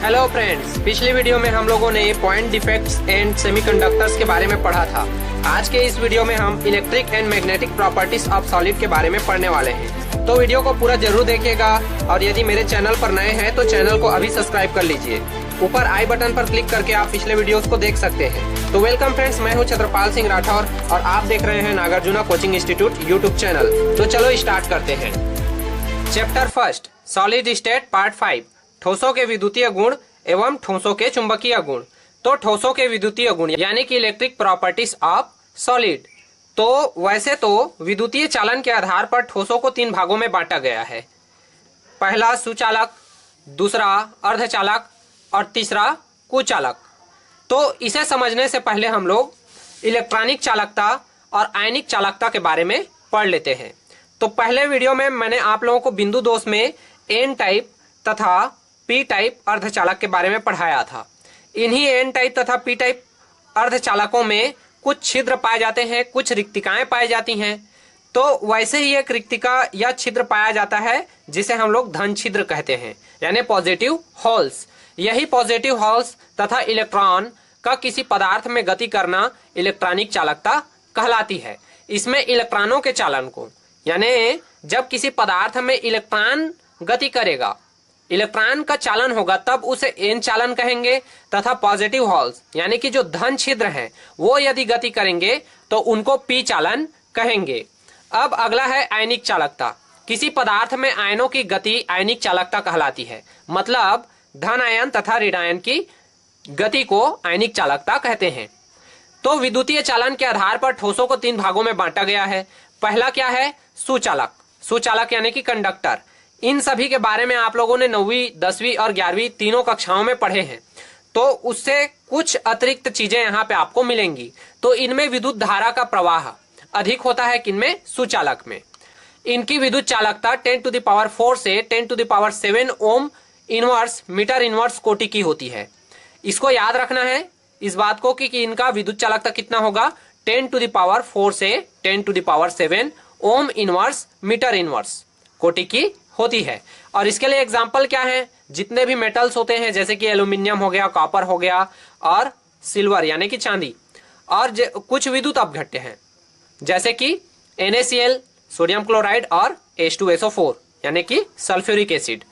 Hello friends, पिछली video में हम लोगों ने पॉइंट डिफेक्ट्स एंड सेमीकंडक्टर्स के बारे में पढ़ा था। आज के इस वीडियो में हम electric and magnetic properties of solid के बारे में पढ़ने वाले हैं। तो वीडियो को पूरा जरूर देखिएगा और यदि मेरे चैनल पर नए हैं तो चैनल को अभी सब्सक्राइब कर लीजिए। ऊपर आई बटन पर क्लिक करके आप पिछले वीडियोस को देख सकते हैं। तो वेलकम फ्रेंड्स, मैं हूं छत्रपाल सिंह राठौर और आप देख रहे हैं Nagarjuna coaching institute YouTube channel. तो चलो स्टार्ट करते हैं। Chapter first, solid state, part 5, ठोसों के विद्युतीय गुण एवं ठोसों के चुंबकीय गुण। तो ठोसों के विद्युतीय गुण यानी कि इलेक्ट्रिक प्रॉपर्टीज ऑफ सॉलिड। तो वैसे तो विद्युतीय चालन के आधार पर ठोसों को 3 भागों में बांटा गया है। पहला सुचालक, दूसरा अर्धचालक और तीसरा कुचालक। तो इसे समझने से पहले हम लोग इलेक्ट्रॉनिक चालकता और आयनिक चालकता के बारे में पढ़ लेते हैं। तो पहले वीडियो में मैंने आप लोगों को बिंदु दोष में एन टाइप तथा पी टाइप अर्धचालक के बारे में पढ़ाया था। इन्हीं एन टाइप तथा पी टाइप अर्धचालकों में कुछ छिद्र पाए जाते हैं, कुछ रिक्तिकाएं पाई जाती हैं। तो वैसे ही एक रिक्तिका या छिद्र पाया जाता है जिसे हम लोग धन छिद्र कहते हैं, यानी पॉजिटिव होल्स। यही पॉजिटिव होल्स तथा इलेक्ट्रॉन का किसी पदार्थ में गति करना इलेक्ट्रॉनिक चालकता कहलाती है। इसमें इलेक्ट्रॉनों के चालन को, यानी जब किसी पदार्थ में इलेक्ट्रॉन गति करेगा, इलेक्ट्रॉन का चालन होगा, तब उसे एन चालन कहेंगे। तथा पॉजिटिव होल्स यानी कि जो धन छिद्र हैं वो यदि गति करेंगे तो उनको पी चालन कहेंगे। अब अगला है आयनिक चालकता। किसी पदार्थ में आयनों की गति आयनिक चालकता कहलाती है। मतलब धन आयन तथा ऋण आयन की गति को आयनिक चालकता कहते हैं। तो विद्युतीय चालन के आधार पर ठोसों को 3 भागों में बांटा गया है। पहला क्या है? सुचालक। सुचालक यानी कि कंडक्टर। इन सभी के बारे में आप लोगों ने 9वीं, 10वीं और 11वीं तीनों कक्षाओं में पढ़े हैं। तो उससे कुछ अतिरिक्त चीजें यहाँ पे आपको मिलेंगी। तो इनमें विद्युत धारा का प्रवाह अधिक होता है, किनमें? सुचालक में। इनकी विद्युत चालकता 10⁴ से 10⁷ ओम इनवर्स मीटर इनवर्स कोटि की होती है। इसको याद रखना है इस बात को कि इनका विद्युत चालकता कितना होगा? 10⁴ से 10⁷ ओम इनवर्स मीटर इनवर्स कोटि की होती है। और इसके लिए एग्जाम्पल क्या है? जितने भी मेटल्स होते हैं जैसे कि एल्यूमिनियम हो गया, कॉपर हो गया और सिल्वर यानी कि चांदी, और कुछ विद्युत अपघट्य हैं जैसे कि NaCl, सोडियम क्लोराइड और H2SO4 यानी कि सल्फ्यूरिक एसिड।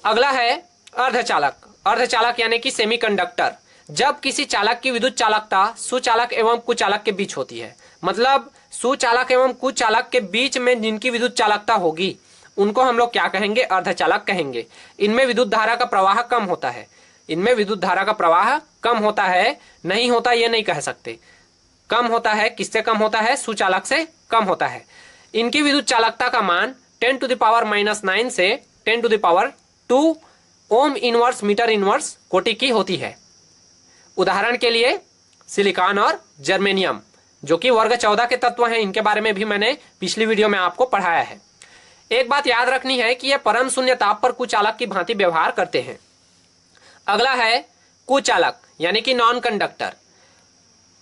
अगला है अर्धचालक। अर्धचालक यानी कि सेमीकंडक्टर। जब किसी चालक की विद्युत चालकता सुचालक एवं कुचालक के बीच होती है, मतलब सुचालक एवं कुचालक के बीच में जिनकी विद्युत चालकता होगी उनको हम लोग क्या कहेंगे? अर्धचालक कहेंगे। इनमें विद्युत धारा का प्रवाह कम होता है। इनमें विद्युत धारा का प्रवाह कम होता है, नहीं होता ये नहीं कह सकते। कम होता है। किससे कम होता है? सुचालक से कम होता है। इनकी विद्युत चालकता का मान 10⁻⁹ से 10⁻² ओम इनवर्स मीटर इनवर्स कोटि की होती है। उदाहरण के लिए सिलिकॉन और जर्मेनियम, जो कि वर्ग 14 के तत्व हैं, इनके बारे में भी मैंने पिछली वीडियो में आपको पढ़ाया है। एक बात याद रखनी है कि ये परम शून्य ताप पर कुचालक की भांति व्यवहार करते हैं। अगला है कुचालक यानी कि नॉन कंडक्टर।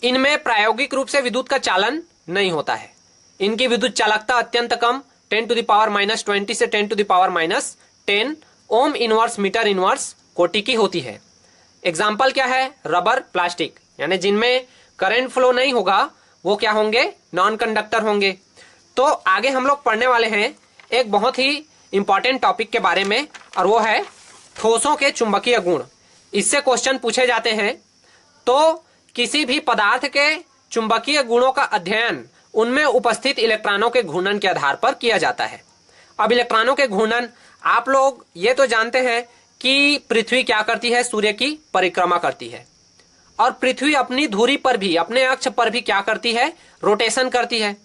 इनमें प्रायोगिक रूप से विद्युत का चालन नहीं होता है। इनकी विद्युत चालकता अत्यंत कम 10⁻⁻20 से 10⁻⁻10 ओम इनवर्स मीटर इनवर्स कोटि की होती है। एग्जाम्पल क्या है? रबर, प्लास्टिक, यानी जिनमें करंट फ्लो नहीं होगा वो क्या होंगे? नॉन कंडक्टर होंगे। तो आगे हम लोग पढ़ने वाले हैं एक बहुत ही इंपॉर्टेंट टॉपिक के बारे में, और वो है ठोसों के चुंबकीय गुण। इससे क्वेश्चन पूछे जाते हैं। तो किसी भी पदार्थ के चुंबकीय गुणों का अध्ययन उनमें उपस्थित इलेक्ट्रॉनों के घूर्णन के आधार पर किया जाता है। अब इलेक्ट्रॉनों के घूर्णन, आप लोग ये तो जानते हैं कि पृथ्वी क्या करती है? सूर्य की परिक्रमा करती है। और पृथ्वी अपनी धुरी पर भी, अपने अक्ष पर भी क्या करती है? रोटेशन करती है।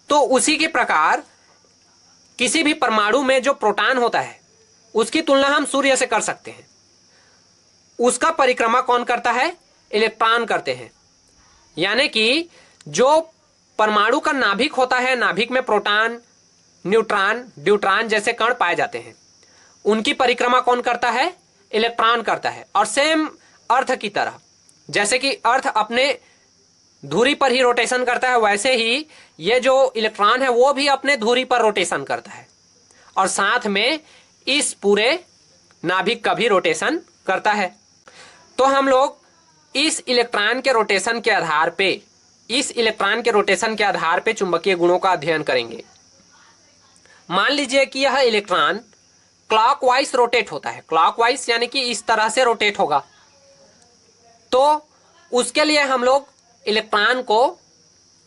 तो उसी के प्रकार किसी भी परमाणु में जो प्रोटॉन होता है उसकी तुलना हम सूर्य से कर सकते हैं। उसका परिक्रमा कौन करता है? इलेक्ट्रॉन करते हैं। यानी कि जो परमाणु का नाभिक होता है, नाभिक में प्रोटॉन, न्यूट्रॉन, ड्यूट्रॉन जैसे कण पाए जाते हैं, उनकी परिक्रमा कौन करता है? इलेक्ट्रॉन करता है। और सेम अर्थ की तरह, जैसे कि अर्थ अपने धुरी पर ही रोटेशन करता है, वैसे ही ये जो इलेक्ट्रॉन है वो भी अपने धुरी पर रोटेशन करता है और साथ में इस पूरे नाभिक का भी रोटेशन करता है। तो हम लोग इस इलेक्ट्रॉन के रोटेशन के आधार पे चुंबकीय गुणों का अध्ययन करेंगे। मान लीजिए कि यह इलेक्ट्रॉन क्लॉकवाइज रोटेट होता है, क्लॉकवाइज यानी कि इस तरह से रोटेट होगा, तो उसके लिए हम लोग इलेक्ट्रॉन को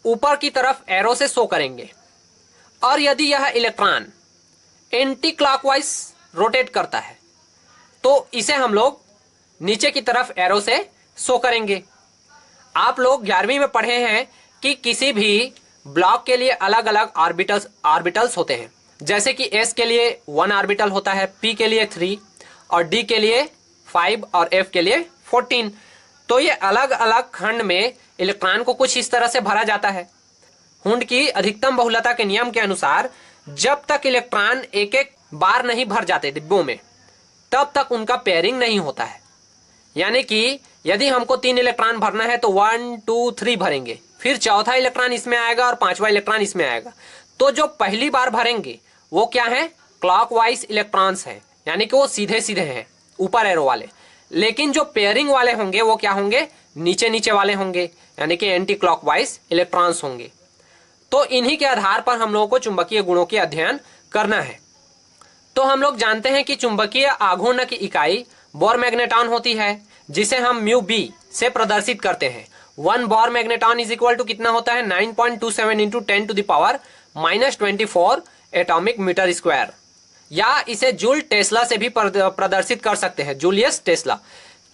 ऊपर की तरफ एरो से शो करेंगे। और यदि यह इलेक्ट्रॉन एंटी क्लॉकवाइज रोटेट करता है तो इसे हम लोग नीचे की तरफ एरो से शो करेंगे। आप लोग 11वीं में पढ़े हैं कि किसी भी ब्लॉक के लिए अलग अलग ऑर्बिटल्स होते हैं, जैसे कि S के लिए 1 ऑर्बिटल होता है, P के लिए 3 और D के लिए 5 और F के लिए 14। तो ये अलग अलग खंड में इलेक्ट्रॉन को कुछ इस तरह से भरा जाता है। हुंड की अधिकतम बहुलता के नियम के अनुसार जब तक इलेक्ट्रॉन एक एक बार नहीं भर जाते डिब्बों में, तब तक उनका पेयरिंग नहीं होता है। यानी कि यदि हमको 3 इलेक्ट्रॉन भरना है तो 1 2 3 भरेंगे, फिर चौथा इलेक्ट्रॉन इसमें आएगा और 5वां इलेक्ट्रॉन इसमें आएगा। तो जो पहली बार भरेंगे वो क्या है, क्लॉकवाइज इलेक्ट्रॉन्स है, यानी कि वो सीधे सीधे हैं ऊपर एरो वाले। लेकिन जो पेयरिंग वाले होंगे वो क्या होंगे, नीचे नीचे वाले होंगे, यानी कि एंटी क्लॉकवाइज इलेक्ट्रॉन्स होंगे। तो इन्हीं के आधार पर हम लोगों को चुंबकीय गुणों के अध्ययन करना है। तो हम लोग जानते हैं कि चुंबकीय आघूर्ण की इकाई बोर मैग्नेटॉन होती है, जिसे हम म्यू बी से प्रदर्शित करते हैं। 1 Bohr magneton is equal to कितना होता है, 9.27 इंटू 10⁻⁻24 एटॉमिक मीटर स्क्वायर, या इसे जूल टेस्ला से भी प्रदर्शित कर सकते हैं। जूलियस टेस्ला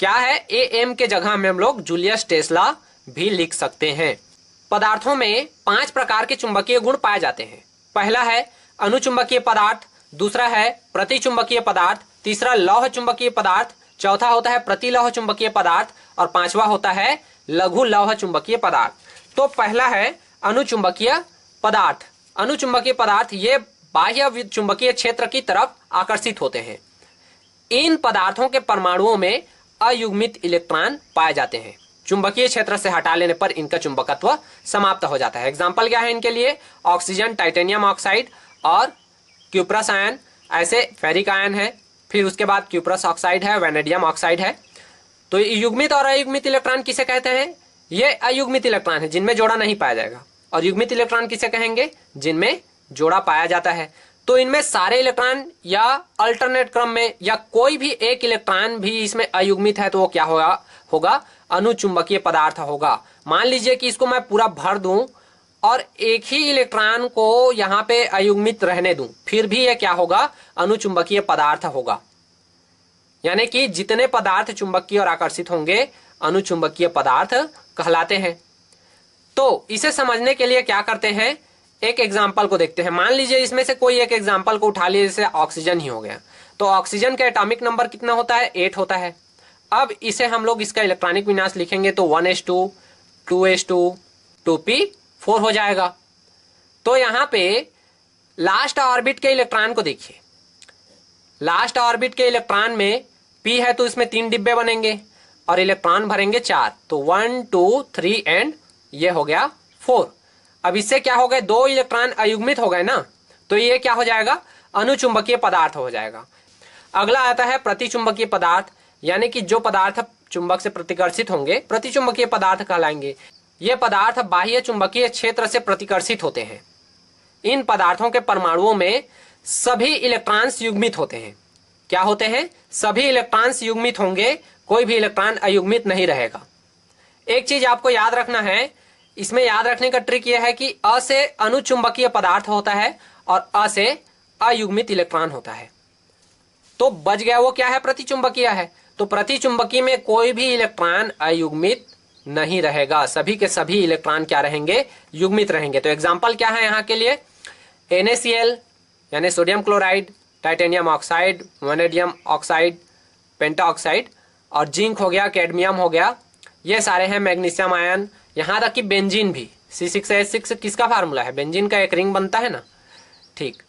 क्या है, AM के जगह में हम लोग जूलियस टेस्ला भी लिख सकते हैं। पदार्थों में 5 प्रकार के चुंबकीय गुण पाए जाते हैं। पहला है अनुचुंबकीय पदार्थ, दूसरा है प्रतिचुंबकीय पदार्थ, तीसरा लौह चुंबकीय पदार्थ, चौथा होता है प्रतिलौह चुंबकीय पदार्थ और 5वां होता है लघु लौह चुंबकीय पदार्थ। तो पहला है अनुचुंबकीय पदार्थ। अनुचुंबकीय पदार्थ ये बाह्य चुंबकीय क्षेत्र की तरफ आकर्षित होते हैं। इन पदार्थों के परमाणुओं में अयुग्मित इलेक्ट्रॉन पाए जाते हैं। चुंबकीय क्षेत्र से हटा लेने पर इनका चुंबकत्व समाप्त हो जाता है। एग्जाम्पल क्या है इनके लिए, ऑक्सीजन, टाइटेनियम ऑक्साइड और क्यूप्रस आयन, ऐसे फेरिक आयन है, फिर उसके बाद क्यूप्रस ऑक्साइड है, वैनेडियम ऑक्साइड है। तो युग्मित और अयुग्मित इलेक्ट्रॉन किसे कहते हैं, ये अयुग्मित इलेक्ट्रॉन है जिनमें जोड़ा नहीं पाया जाएगा, और युग्मित इलेक्ट्रॉन किसे कहेंगे, जिनमें जोड़ा पाया जाता है। तो इनमें सारे इलेक्ट्रॉन या अल्टरनेट क्रम में या कोई भी एक इलेक्ट्रॉन भी इसमें अयुग्मित है तो वो क्या होगा अनुचुंबकीय पदार्थ होगा। मान लीजिए कि इसको मैं पूरा भर दूं और एक ही इलेक्ट्रॉन को यहाँ पे अयुग्मित रहने दूं, फिर भी ये क्या होगा, अनुचुंबकीय पदार्थ होगा। यानी कि जितने पदार्थ चुंबकीय और आकर्षित होंगे अनुचुंबकीय पदार्थ कहलाते हैं। तो इसे समझने के लिए क्या करते हैं, एक एग्जाम्पल को देखते हैं। मान लीजिए इसमें से कोई एक एग्जाम्पल को उठा लिए, जैसे ऑक्सीजन ही हो गया। तो ऑक्सीजन का एटॉमिक नंबर कितना होता है, 8 होता है। अब इसे हम लोग इसका इलेक्ट्रॉनिक विन्यास लिखेंगे तो 1s2 2s2 2p4 हो जाएगा। तो यहाँ पे लास्ट ऑर्बिट के इलेक्ट्रॉन को देखिए, लास्ट ऑर्बिट के इलेक्ट्रॉन में p है तो इसमें 3 डिब्बे बनेंगे और इलेक्ट्रॉन भरेंगे 4, तो 1 2 3 एंड ये हो गया 4। अब इससे क्या हो गए, 2 इलेक्ट्रॉन अयुग्मित हो गए ना, तो ये क्या हो जाएगा, अनुचुंबकीय पदार्थ हो जाएगा। अगला आता है प्रतिचुंबकीय पदार्थ, यानी कि जो पदार्थ चुंबक से प्रतिकर्षित होंगे प्रतिचुंबकीय पदार्थ कहलाएंगे। ये पदार्थ बाह्य चुंबकीय क्षेत्र से प्रतिकर्षित होते हैं। इन पदार्थों के परमाणुओं में सभी इलेक्ट्रॉन्स युग्मित होते हैं। क्या होते हैं, सभी इलेक्ट्रॉन्स युग्मित होंगे, कोई भी इलेक्ट्रॉन अयुग्मित नहीं रहेगा। एक चीज आपको याद रखना है, इसमें याद रखने का ट्रिक यह है कि अ से अनुचुंबकीय पदार्थ होता है और अ से अयुग्मित इलेक्ट्रॉन होता है। तो बच गया वो क्या है, प्रतिचुंबकीय है। तो प्रतिचुंबकीय में कोई भी इलेक्ट्रॉन अयुग्मित नहीं रहेगा, सभी के सभी इलेक्ट्रॉन क्या रहेंगे, युग्मित रहेंगे। तो एग्जाम्पल क्या है यहाँ के लिए, NaCl यानी sodium chloride, titanium oxide, vanadium oxide, पेंटा ऑक्साइड, और जिंक हो गया, कैडमियम हो गया, ये सारे हैं। मैग्नीशियम आयन, यहाँ तक कि बेंजीन भी, C6H6 किसका फार्मूला है, बेंजीन का एक रिंग बनता है ना, ठीक,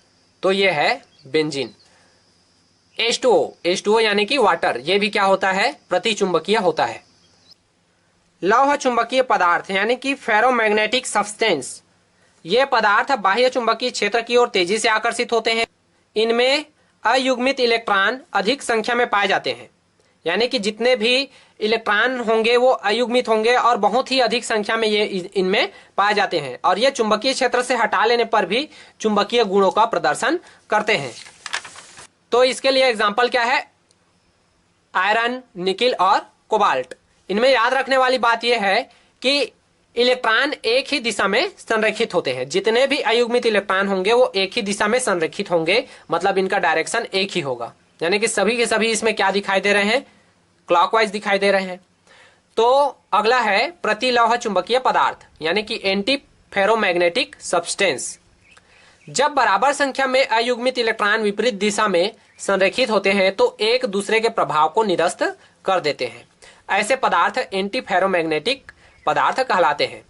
तो ये है बेंजीन। H2O यानी कि वाटर, ये भी क्या होता है, प्रतिचुंबकीय होता है। लौह चुंबकीय पदार्थ यानी कि फेरोमैग्नेटिक सब्सटेंस, ये पदार्थ बाह्य चुंबकीय क्षेत्र की ओर तेजी से आकर्षित होते हैं। इनमें अयुग्मित इलेक्ट्रॉन अधिक संख्या में पाए जाते हैं। यानी कि जितने भी इलेक्ट्रॉन होंगे वो अयुग्मित होंगे और बहुत ही अधिक संख्या में ये इनमें पाए जाते हैं, और ये चुंबकीय क्षेत्र से हटा लेने पर भी चुंबकीय गुणों का प्रदर्शन करते हैं। तो इसके लिए एग्जाम्पल क्या है, आयरन, निकिल और कोबाल्ट। इनमें याद रखने वाली बात यह है कि इलेक्ट्रॉन एक ही दिशा में संरेखित होते हैं। जितने भी अयुग्मित इलेक्ट्रॉन होंगे वो एक ही दिशा में संरेखित होंगे, मतलब इनका डायरेक्शन एक ही होगा। यानी कि सभी के सभी इसमें क्या दिखाई दे रहे हैं, क्लॉकवाइज दिखाई दे रहे हैं। तो अगला है प्रतिलौह चुंबकीय पदार्थ, यानी कि एंटी फेरोमैग्नेटिक सब्सटेंस। जब बराबर संख्या में अयुग्मित इलेक्ट्रॉन विपरीत दिशा में संरेखित होते हैं तो एक दूसरे के प्रभाव को निरस्त कर देते हैं। ऐसे पदार्थ एंटी फेरोमैग्नेटिक पदार्थ कहलाते हैं।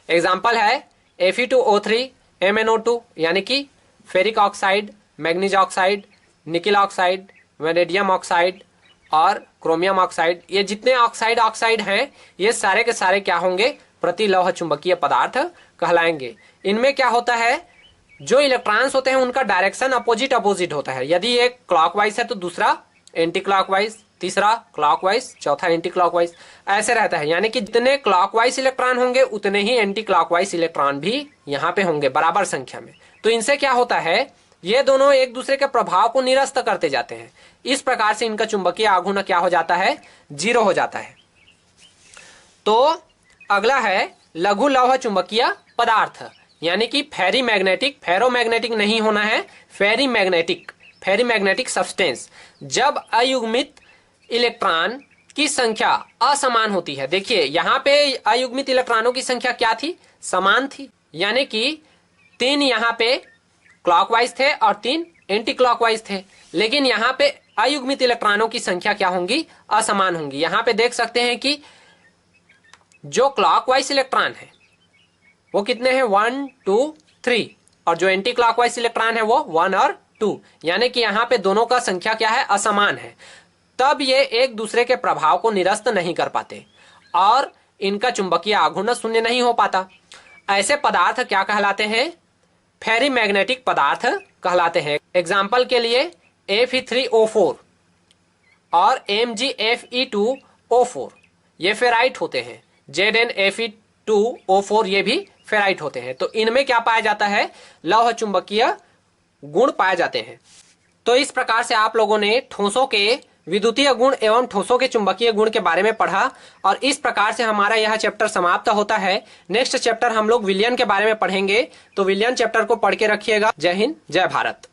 एग्जाम्पल है Fe2O3, MnO2 यानी कि ferric oxide, manganese oxide, nickel oxide, vanadium oxide और क्रोमियम ऑक्साइड। ये जितने ऑक्साइड हैं ये सारे के सारे क्या होंगे, प्रतिलौह चुंबकीय पदार्थ कहलाएंगे। इनमें क्या होता है, जो इलेक्ट्रॉन्स होते हैं उनका डायरेक्शन अपोजिट होता है। यदि एक क्लॉकवाइज है तो दूसरा एंटी क्लॉकवाइज, तीसरा क्लॉकवाइज, चौथा एंटी क्लॉकवाइज, ऐसे रहता है। यानी कि जितने क्लॉकवाइज इलेक्ट्रॉन होंगे उतने ही एंटी क्लॉकवाइज इलेक्ट्रॉन भी यहाँ पे होंगे बराबर संख्या में। तो इनसे क्या होता है, ये दोनों एक दूसरे के प्रभाव को निरस्त करते जाते हैं। इस प्रकार से इनका चुंबकीय आघूर्ण क्या हो जाता है, 0 हो जाता है। तो अगला है लघु लौह चुंबकीय पदार्थ, यानी कि फेरोमैग्नेटिक नहीं होना है, फेरीमैग्नेटिक सब्सटेंस। जब अयुग्मित इलेक्ट्रॉन की संख्या असमान होती है, देखिए यहाँ पे अयुग्मित इलेक्ट्रॉनों की संख्या क्या थी, समान थी। यानी कि 3 यहाँ पे क्लॉकवाइज थे और 3 एंटी क्लॉकवाइज थे, लेकिन यहाँ पे अयुग्मित इलेक्ट्रॉनों की संख्या क्या होंगी, असमान होंगी। यहाँ पे देख सकते हैं कि जो क्लॉकवाइज इलेक्ट्रॉन है वो कितने हैं, 1 2 3, और जो एंटी क्लॉकवाइज इलेक्ट्रॉन है वो 1 और 2, यानी कि यहाँ पे दोनों का संख्या क्या है, असमान है। तब ये एक दूसरे के प्रभाव को निरस्त नहीं कर पाते और इनका चुंबकीय आघूर्ण शून्य नहीं हो पाता। ऐसे पदार्थ क्या कहलाते हैं, फेरीमैग्नेटिक पदार्थ कहलाते हैं। एग्जाम्पल के लिए Fe3O4 और MgFe2O4 ये फेराइट होते हैं। ZnFe2O4 ये भी फेराइट होते हैं। तो इनमें क्या पाया जाता है, लौह चुंबकीय गुण पाए जाते हैं। तो इस प्रकार से आप लोगों ने ठोसों के विद्युतीय गुण एवं ठोसों के चुंबकीय गुण के बारे में पढ़ा, और इस प्रकार से हमारा यह चैप्टर समाप्त होता है। नेक्स्ट चैप्टर हम लोग विलयन के बारे में पढ़ेंगे, तो विलयन चैप्टर को पढ़ के रखिएगा। जय हिंद, जय भारत।